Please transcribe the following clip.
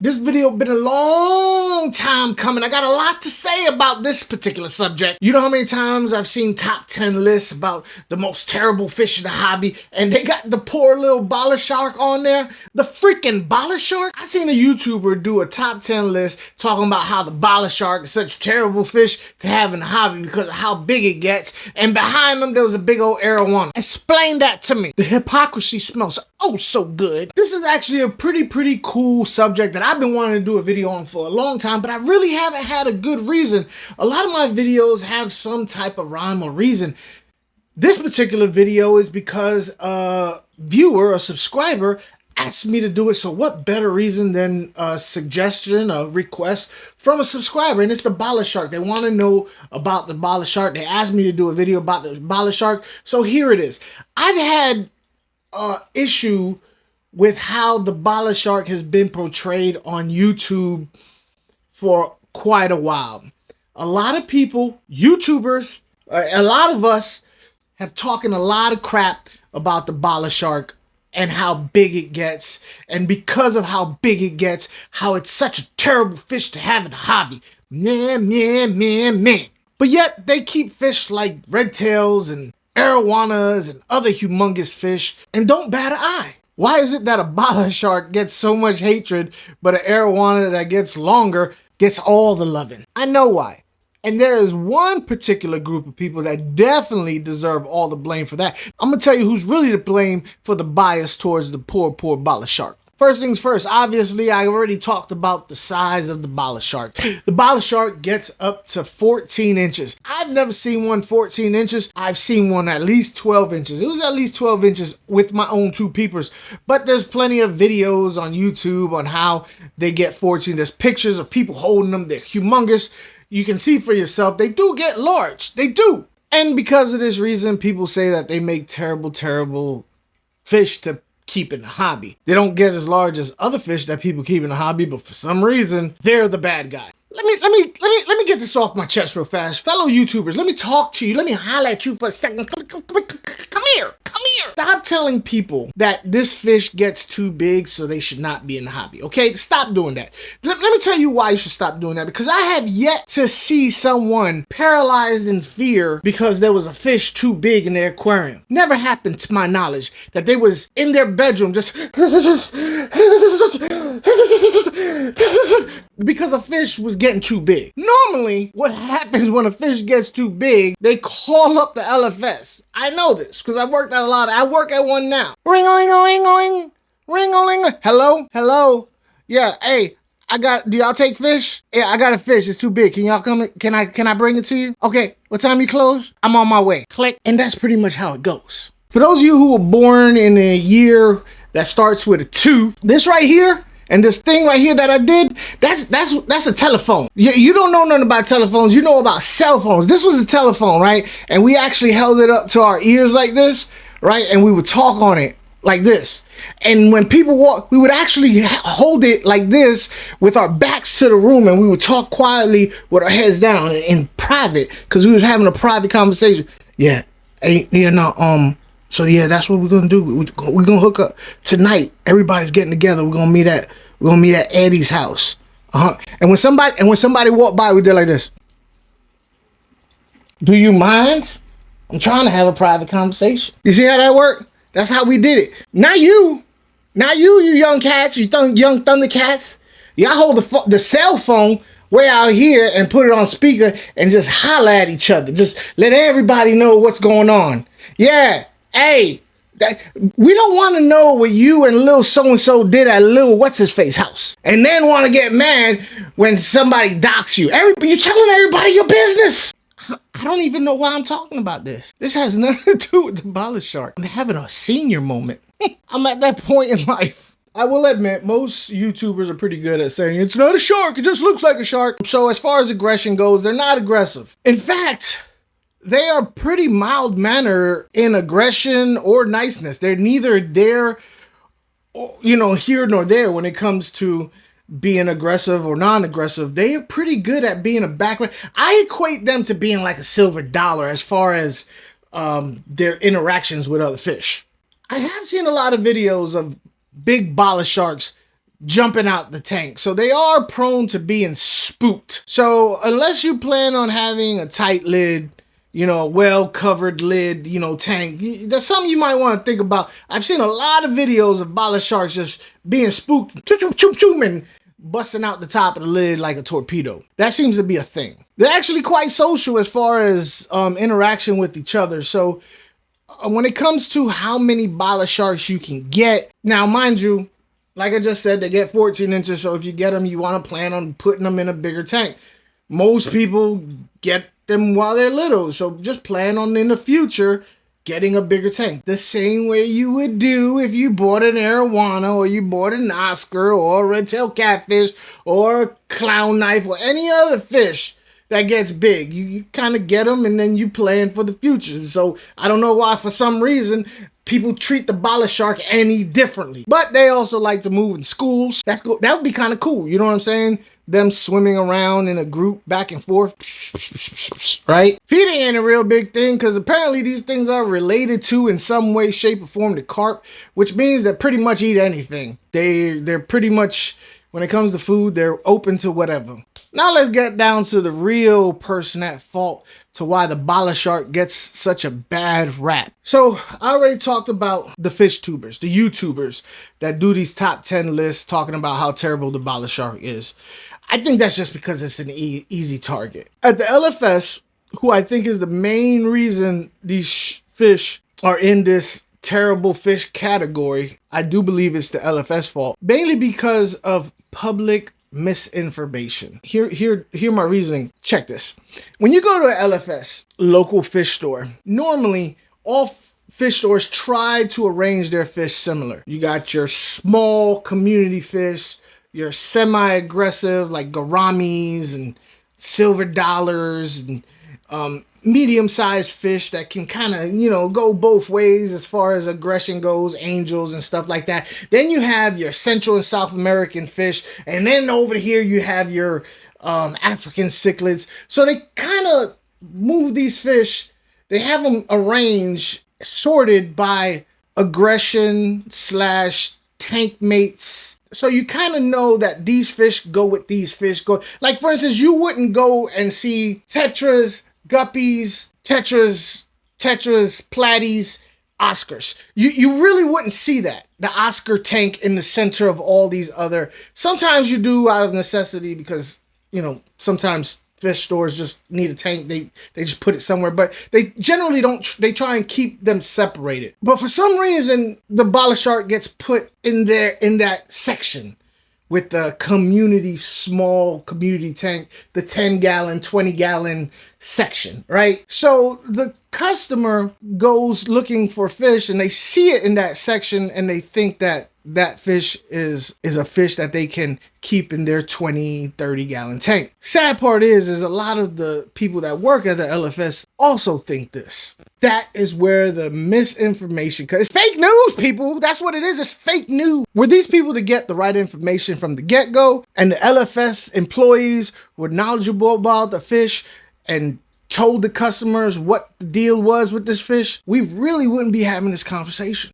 This video been a long time coming. I got a lot to say about this particular subject. You know how many times I've seen top 10 lists about the most terrible fish in the hobby, and they got the poor little Bala shark on there? The freaking Bala shark? I seen a YouTuber do a top 10 list talking about how the Bala shark is such a terrible fish to have in the hobby because of how big it gets, and behind them there was a big old arowana. Explain that to me. The hypocrisy smells oh so good. This is actually a pretty cool subject that I've been wanting to do a video on for a long time, but I really haven't had a good reason. A lot of my videos have some type of rhyme or reason. This particular video is because a viewer, a subscriber, asked me to do it. So what better reason than a suggestion, a request from a subscriber? And it's the Bala shark. They want to know about the Bala shark. They asked me to do a video about the Bala shark. So here it is. I've had issue with how the Bala shark has been portrayed on YouTube for quite a while. A lot of people, YouTubers, a lot of us have talking a lot of crap about the Bala shark and how big it gets, and because of how big it gets, how it's such a terrible fish to have in the hobby. Meh. But yet they keep fish like red tails and arowanas and other humongous fish and don't bat an eye. Why is it that a Bala shark gets so much hatred, but an arowana that gets longer gets all the loving? I know why. And there is one particular group of people that definitely deserve all the blame for that. I'm gonna tell you who's really to blame for the bias towards the poor Bala shark. First things first, obviously, I already talked about the size of the Bala shark. The Bala shark gets up to 14 inches. I've never seen one 14 inches. I've seen one at least 12 inches. It was at least 12 inches with my own two peepers. But there's plenty of videos on YouTube on how they get 14. There's pictures of people holding them. They're humongous. You can see for yourself. They do get large. They do. And because of this reason, people say that they make terrible fish to keep in the hobby. They don't get as large as other fish that people keep in the hobby, but for some reason, they're the bad guy. Let me get this off my chest real fast. Fellow YouTubers, let me talk to you. Let me holler at you for a second. Come here. Stop telling people that this fish gets too big, so they should not be in the hobby. Okay, stop doing that. Let me tell you why you should stop doing that. Because I have yet to see someone paralyzed in fear because there was a fish too big in their aquarium. Never happened to my knowledge that they was in their bedroom just because a fish was getting too big. Normally, what happens when a fish gets too big, they call up the LFS. I know this because I worked at a lot. I work at one now. Ring-a-ling-a-ling-a-ling. Ring-a-ling-a. Hello? Yeah, hey, do y'all take fish? Yeah, I got a fish. It's too big. Can y'all come? Can I bring it to you? Okay, what time you close? I'm on my way. Click. And that's pretty much how it goes. For those of you who were born in a year that starts with a 2, this right here, and this thing right here that I did, that's a telephone. You don't know nothing about telephones. You know about cell phones. This was a telephone, right? And we actually held it up to our ears like this, right? And we would talk on it like this. And when people walk, we would actually hold it like this with our backs to the room, and we would talk quietly with our heads down in private because we was having a private conversation. Yeah, so yeah, that's what we're gonna do. We're gonna hook up tonight. Everybody's getting together. We're gonna meet at Eddie's house. And when somebody walked by, we did like this. Do you mind? I'm trying to have a private conversation. You see how that worked? That's how we did it. Not you young cats, you young Thundercats. Y'all hold the cell phone way out here and put it on speaker and just holler at each other. Just let everybody know what's going on. Yeah. Hey, we don't want to know what you and Lil So-and-so did at Lil What's-His-Face house. And then want to get mad when somebody docks you. You're telling everybody your business. I don't even know why I'm talking about this. This has nothing to do with the Bala shark. I'm having a senior moment. I'm at that point in life. I will admit, most YouTubers are pretty good at saying, it's not a shark, it just looks like a shark. So as far as aggression goes, they're not aggressive. In fact, they are pretty mild-mannered in aggression or niceness. They're neither there, here nor there when it comes to being aggressive or non-aggressive. They are pretty good at being a background. I equate them to being like a silver dollar as far as their interactions with other fish. I have seen a lot of videos of big Bala sharks jumping out the tank. So they are prone to being spooked. So unless you plan on having a tight lid, you know, well-covered lid, you know, tank, that's something you might want to think about. I've seen a lot of videos of Bala sharks just being spooked and busting out the top of the lid like a torpedo. That seems to be a thing. They're actually quite social as far as interaction with each other. So when it comes to how many Bala sharks you can get, now mind you, like I just said, they get 14 inches. So if you get them, you want to plan on putting them in a bigger tank. Most people get them while they're little. So just plan on in the future getting a bigger tank. The same way you would do if you bought an arowana or you bought an Oscar or a red-tailed catfish or a clown knife or any other fish that gets big. You kind of get them and then you plan for the future. So I don't know why for some reason people treat the Bala shark any differently. But they also like to move in schools. That would be kind of cool. You know what I'm saying? Them swimming around in a group back and forth, right? Feeding ain't a real big thing because apparently these things are related to in some way, shape, or form to carp, which means they pretty much eat anything. They're pretty much, when it comes to food, they're open to whatever. Now let's get down to the real person at fault to why the Bala shark gets such a bad rap. So I already talked about the Fishtubers, the YouTubers that do these top 10 lists talking about how terrible the Bala shark is. I think that's just because it's an easy target. At the LFS, who I think is the main reason these fish are in this terrible fish category, I do believe it's the LFS fault, mainly because of public misinformation. Hear my reasoning. Check this. When you go to an LFS, local fish store, normally all fish stores try to arrange their fish similar. You got your small community fish, your semi-aggressive like gouramis and silver dollars and medium-sized fish that can kind of, you know, go both ways as far as aggression goes, angels and stuff like that. Then you have your Central and South American fish, and then over here you have your African cichlids. So they kind of move these fish, they have them arranged, sorted by aggression / tank mates. So you kind of know that these fish go with these fish go. Like for instance, you wouldn't go and see tetras, guppies, tetras, platies, Oscars. You really wouldn't see that. The Oscar tank in the center of all these other. Sometimes you do out of necessity because, you know, sometimes fish stores just need a tank. They just put it somewhere, but they generally don't. They try and keep them separated. But for some reason, the Bala shark gets put in there in that section with the small community tank, the 10-gallon, 20-gallon section, right? So the customer goes looking for fish and they see it in that section and they think that that fish is a fish that they can keep in their 20-30-gallon tank. Sad part is a lot of the people that work at the LFS also think this. That is where the misinformation, because it's fake news, people. That's what it is. It's fake news. Were these people to get the right information from the get-go, and the LFS employees were knowledgeable about the fish and told the customers what the deal was with this fish, we really wouldn't be having this conversation.